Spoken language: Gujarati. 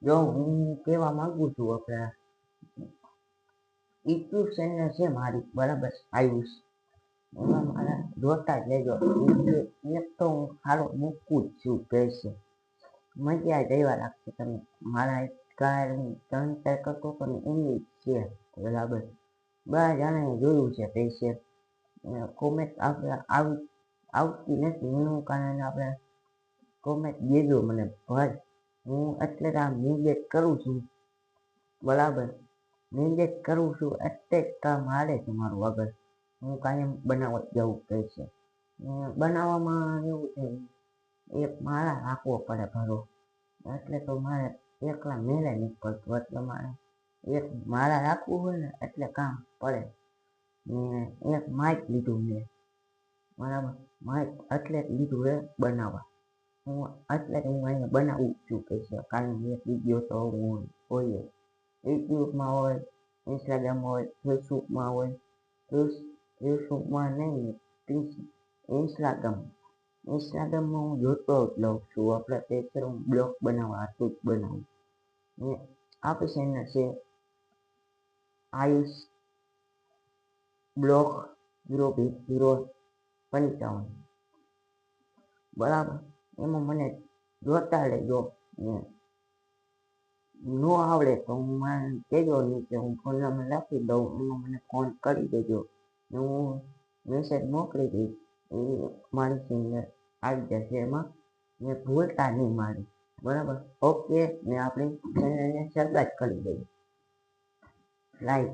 જો હું કહેવા માંગુ છું આપણે યુટ્યુબ ચેનલ છે મારી, બરાબર, આયુષ, એમાં મારા જોતા જ લેજો. એક તો હું સારો મૂકું જ છું પૈસે, મજા જ એવા લાગશે તમે. મારા ત્રણ ચાર કરતો પણ ઇંગ્લિશ છે, બરાબર, બધા જણાએ જોયું છે પૈસે. કોમેન્ટ આપણે આવતી નથી, એનું કારણે આપણે કોમેન્ટ દેજો મને ભાઈ. હું એટલે આ નિર્દેશ કરું છું, બરાબર, નિર્દેશ કરું છું એટલે કામ હાલે છે મારું આગળ. હું કાયમ બનાવવા જવું પૈસે. બનાવવામાં એવું છે, એક માળા રાખવો પડે ભરો, એટલે તો મારે એકલા મેળે નહીં પડતું, એટલે મારે એક માળા રાખવું હોય ને એટલે કામ પડે. ને એક માઇક લીધું મેં, બરાબર, માઇક એટલે જ લીધું એ બનાવવા. હું એટલે જ હું અહીંયા બનાવું છું પૈસે, કારણ એક વિડીયો તો હું હોય યુટ્યુબમાં હોય, ઇન્સ્ટાગ્રામમાં હોય, ફેસબુકમાં હોય, ફેસબુકમાં નહીં, ઇન્સ્ટાગ્રામમાં હું જોતો જ લઉં છું. આપણે તે હું બ્લોગ બનાવવા હાથું જ બનાવું. ને આપણી ચેનલ છે આયુષ બ્લોગ 055, બરાબર. એમાં મને જોતા લેજો. ને નો આવડે તો હું મને કહેજો નીચે, હું ફોન નંબર લખી દઉં, એમાં મને ફોન કરી દેજો ને હું મેસેજ મોકલી દઈશ. એ મારી ચેનલ આવી જશે એમાં, ને ભૂલતા નહીં મારી, બરાબર. ઓકે, ને આપણી ચેનલને સબસ્ક્રાઈબ કરી દઈએ, લાઈક.